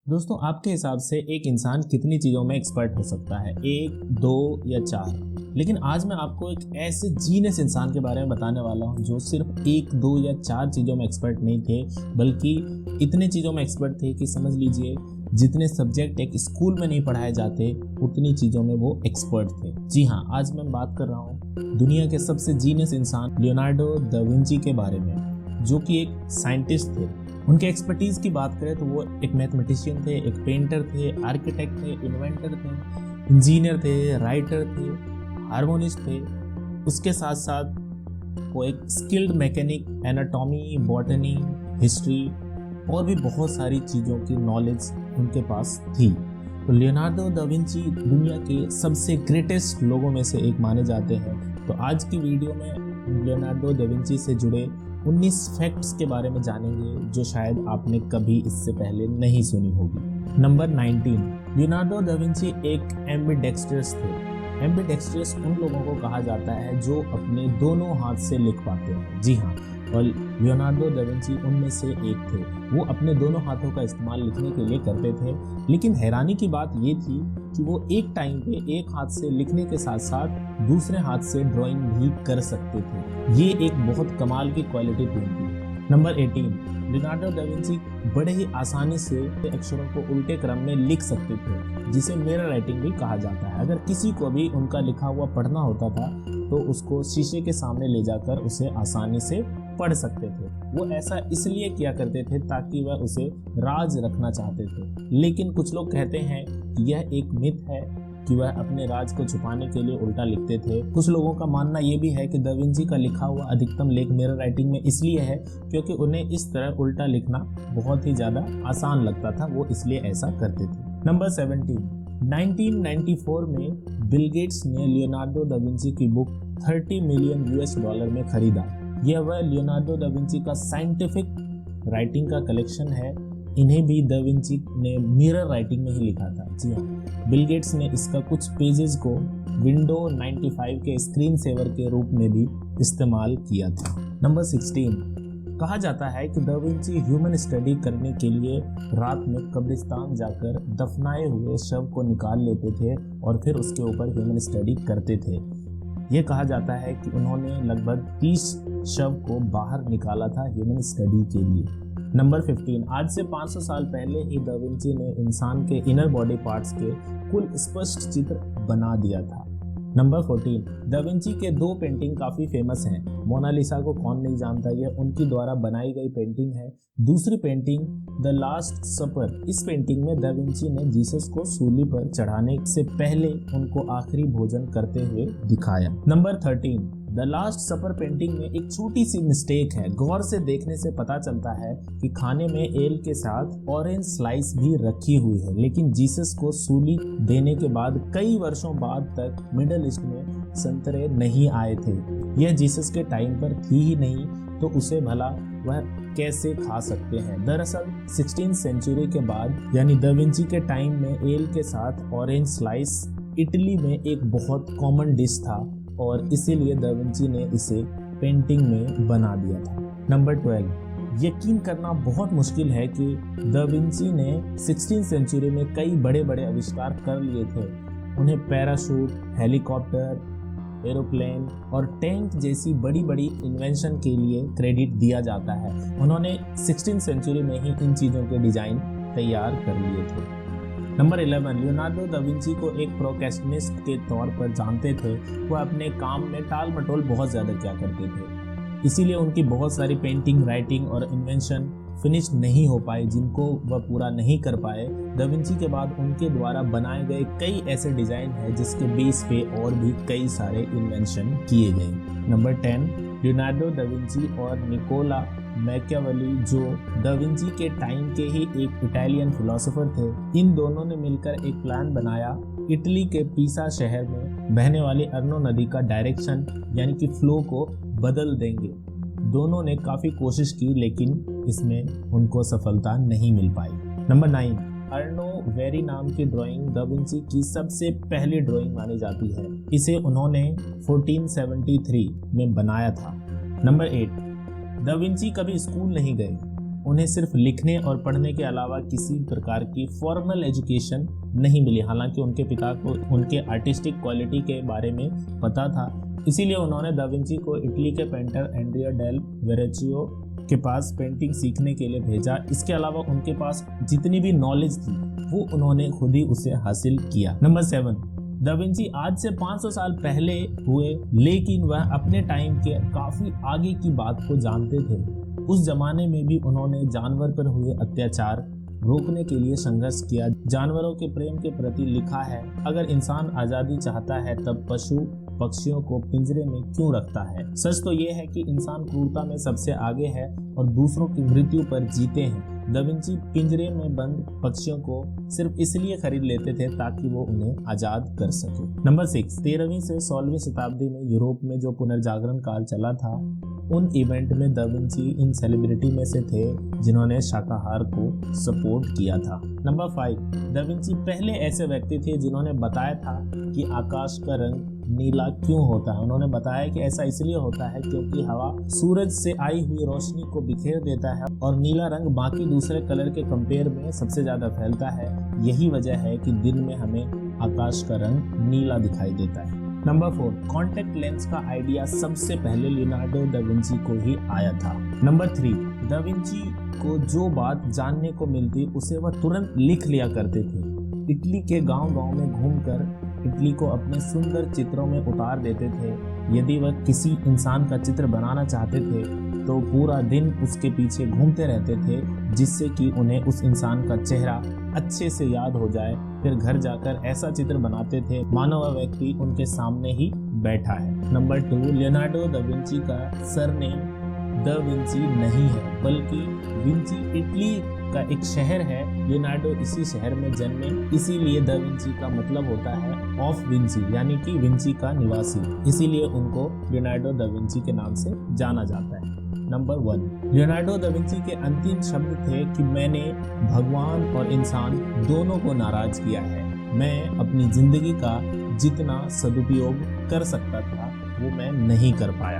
दोस्तों, आपके हिसाब से एक इंसान कितनी चीज़ों में एक्सपर्ट हो सकता है? एक, दो या चार? लेकिन आज मैं आपको एक ऐसे जीनियस इंसान के बारे में बताने वाला हूँ जो सिर्फ एक, दो या चार चीज़ों में एक्सपर्ट नहीं थे, बल्कि इतने चीज़ों में एक्सपर्ट थे कि समझ लीजिए जितने सब्जेक्ट एक स्कूल में नहीं पढ़ाए जाते उतनी चीज़ों में वो एक्सपर्ट थे। जी हाँ, आज मैं बात कर रहा हूँ दुनिया के सबसे जीनियस इंसान लियोनार्डो दा विंची के बारे में, जो कि एक साइंटिस्ट थे। उनके एक्सपर्टीज़ की बात करें तो वो एक मैथमेटिशियन थे, एक पेंटर थे, आर्किटेक्ट थे, इन्वेंटर थे, इंजीनियर थे, राइटर थे, हार्मोनिस्ट थे। उसके साथ साथ वो एक skilled mechanic, anatomy, botany, history और भी बहुत सारी चीज़ों की नॉलेज उनके पास थी। तो लियोनार्डो दा विंची दुनिया के सबसे ग्रेटेस्ट लोगों में से एक माने जाते हैं। तो आज की वीडियो में लियोनार्डो दा विंची से जुड़े 19 फैक्ट्स के बारे में जानेंगे जो शायद आपने कभी इससे पहले नहीं सुनी होगी। नंबर 19, लियोनार्डो दा विंची एक एम्बिडेक्स्ट्रस थे। एम्बिडेक्स्ट्रस उन लोगों को कहा जाता है जो अपने दोनों हाथ से लिख पाते हैं। जी हाँ, और लियोनार्डो दा विंची उनमें से एक थे। वो अपने दोनों हाथों का इस्तेमाल लिखने के लिए करते थे, लेकिन हैरानी की बात ये थी कि वो एक टाइम पे एक हाथ से लिखने के साथ साथ दूसरे हाथ से ड्राइंग भी कर सकते थे। ये एक बहुत कमाल की क्वालिटी थी उनकी। नंबर 18, लियोनार्डो दा विंची बड़े ही आसानी से अक्षरों को उल्टे क्रम में लिख सकते थे, जिसे मिरर राइटिंग भी कहा जाता है। अगर किसी को भी उनका लिखा हुआ पढ़ना होता था तो उसको शीशे के सामने ले जाकर उसे आसानी से पढ़ सकते थे। वो ऐसा इसलिए किया करते थे ताकि वह उसे राज रखना चाहते थे, लेकिन कुछ लोग कहते हैं कि यह एक मिथ है कि वह अपने राज को छुपाने के लिए उल्टा लिखते थे। कुछ लोगों का मानना यह भी है कि दा विंची का लिखा हुआ अधिकतम लेख मिरर राइटिंग में इसलिए है क्योंकि उन्हें इस तरह उल्टा लिखना बहुत ही ज़्यादा आसान लगता था, वो इसलिए ऐसा करते थे। नंबर 17, 1994 में बिल गेट्स ने लियोनार्डो दा विंची की बुक $30 मिलियन में खरीदा। यह वह लियोनार्डो दा विंची का साइंटिफिक राइटिंग का कलेक्शन है। इन्हें भी दा विंची ने मिरर राइटिंग में ही लिखा था। जी हाँ, बिल गेट्स ने इसका कुछ पेजेस को विंडो 95 के स्क्रीन सेवर के रूप में भी इस्तेमाल किया था। नंबर 16, कहा जाता है कि दा विंची ह्यूमन स्टडी करने के लिए रात में कब्रिस्तान जाकर दफनाए हुए शव को निकाल लेते थे और फिर उसके ऊपर ह्यूमन स्टडी करते थे। यह कहा जाता है कि उन्होंने लगभग 30 शव को बाहर निकाला था ह्यूमन स्टडी के लिए। नंबर 15, आज से 500 साल पहले ही दा विंची ने इंसान के इनर बॉडी पार्ट्स के कुल स्पष्ट चित्र बना दिया था। नंबर 14, दा विंची के दो पेंटिंग काफ़ी फेमस हैं। मोनालिसा को कौन नहीं जानता, यह उनकी द्वारा बनाई गई पेंटिंग है। दूसरी पेंटिंग द लास्ट सपर, इस पेंटिंग में दा विंची ने जीसस को सूली पर चढ़ाने से पहले उनको आखिरी भोजन करते हुए दिखाया। Number 13, the last supper painting में एक छोटी सी मिस्टेक है। गौर से देखने से पता चलता है कि खाने में एल के साथ ऑरेंज स्लाइस भी रखी हुई है, लेकिन जीसस को सूली देने के बाद कई वर्षों बाद तक मिडल ईस्ट में संतरे नहीं आए थे। यह जीसस के टाइम पर थी ही नहीं, तो उसे भला वह कैसे खा सकते हैं। दरअसल 16वीं सेंचुरी के बाद यानी दा विंची के टाइम में एल के साथ ऑरेंज स्लाइस इटली में एक बहुत कॉमन डिश था और इसीलिए दा विंची ने इसे पेंटिंग में बना दिया था। नंबर 12, यकीन करना बहुत मुश्किल है कि दा विंची ने 16वीं सेंचुरी में कई बड़े बड़े आविष्कार कर लिए थे। उन्हें पैराशूट, हेलीकॉप्टर, एरोप्लेन और टैंक जैसी बड़ी बड़ी इन्वेंशन के लिए क्रेडिट दिया जाता है। उन्होंने 16वीं सेंचुरी में ही इन चीज़ों के डिज़ाइन तैयार कर लिए थे। नंबर 11, लियोनार्डो दा विंची को एक प्रोक्रेस्टिनिस्ट के तौर पर जानते थे। वह अपने काम में टाल मटोल बहुत ज़्यादा किया करते थे, इसीलिए उनकी बहुत सारी पेंटिंग, राइटिंग और इन्वेंशन फिनिश नहीं हो पाए, जिनको वह पूरा नहीं कर पाए। दा विंची के बाद उनके द्वारा बनाए गए कई ऐसे डिज़ाइन हैं जिसके बेस पे और भी कई सारे इन्वेंशन किए गए। नंबर 10, लियोनार्डो दा विंची और निकोला मैकियावेली, जो दा विंची के टाइम के ही एक इटालियन फिलोसोफर थे, इन दोनों ने मिलकर एक प्लान बनाया। इटली के पीसा शहर में बहने वाली अर्नो नदी का डायरेक्शन यानी कि फ्लो को बदल देंगे। दोनों ने काफ़ी कोशिश की, लेकिन इसमें उनको सफलता नहीं मिल पाई। नंबर 9, अर्नो वेरी नाम की ड्राइंग दा विंची की सबसे पहली ड्राइंग मानी जाती है। इसे उन्होंने 1473 में बनाया था। नंबर 8, दा विंची कभी स्कूल नहीं गए। उन्हें सिर्फ लिखने और पढ़ने के अलावा किसी प्रकार की फॉर्मल एजुकेशन नहीं मिली। हालांकि उनके पिता को उनके आर्टिस्टिक क्वालिटी के बारे में पता था, इसीलिए उन्होंने दा विंची को इटली के पेंटर एंड्रिया डेल वेरेचियो के पास पेंटिंग सीखने के लिए भेजा। इसके अलावा उनके पास जितनी भी नॉलेज थी वो उन्होंने खुद ही उसे हासिल किया। नंबर 7, दा विंची आज से 500 साल पहले हुए, लेकिन वह अपने टाइम के काफी आगे की बात को जानते थे। उस जमाने में भी उन्होंने जानवर पर हुए अत्याचार रोकने के लिए संघर्ष किया। जानवरों के प्रेम के प्रति लिखा है, अगर इंसान आज़ादी चाहता है तब पशु पक्षियों को पिंजरे में क्यों रखता है। सच तो ये है कि इंसान क्रूरता में सबसे आगे है और दूसरों की मृत्यु पर जीते हैं। दा विंची पिंजरे में बंद पक्षियों को सिर्फ इसलिए खरीद लेते थे ताकि वो उन्हें आजाद कर सके। नंबर 6, 13वीं से 16वीं शताब्दी में यूरोप में जो पुनर्जागरण काल चला था, उन इवेंट में दा विंची इन सेलिब्रिटी में से थे जिन्होंने शाकाहार को सपोर्ट किया था। नंबर 5, दा विंची पहले ऐसे व्यक्ति थे जिन्होंने बताया था कि आकाश का रंग नीला क्यों होता है। उन्होंने बताया कि ऐसा इसलिए होता है क्योंकि हवा सूरज से आई हुई रोशनी को बिखेर देता है और नीला रंग बाकी दूसरे कलर के कंपेयर में सबसे ज्यादा फैलता है। यही वजह है कि दिन में हमें आकाश का रंग नीला दिखाई देता है। नंबर 4, कॉन्टेक्ट लेंस का आइडिया सबसे पहले लियोनार्डो दा विंची को ही आया था। नंबर 3, दा विंची को जो बात जानने को मिलती उसे वह तुरंत लिख लिया करते थे। इटली के गांव-गांव में घूमकर इटली को अपने सुंदर चित्रों में उतार देते थे। यदि वह किसी इंसान का चित्र बनाना चाहते थे तो पूरा दिन उसके पीछे घूमते रहते थे, जिससे कि उन्हें उस इंसान का चेहरा अच्छे से याद हो जाए। फिर घर जाकर ऐसा चित्र बनाते थे मानो वह व्यक्ति उनके सामने ही बैठा है। नंबर 2, लियोनार्डो दा विंची का सरनेम दा विंची नहीं है, बल्कि विंची इटली का एक शहर है। लियोनार्डो इसी शहर में जन्मे, इसीलिए दा विंची का मतलब होता है ऑफ विंची, यानी कि विंची का निवासी। इसीलिए उनको लियोनार्डो दा विंची के नाम से जाना जाता है। नंबर 1, लियोनार्डो दा विंची के अंतिम शब्द थे कि मैंने भगवान और इंसान दोनों को नाराज किया है। मैं अपनी जिंदगी का जितना सदुपयोग कर सकता था वो मैं नहीं कर पाया।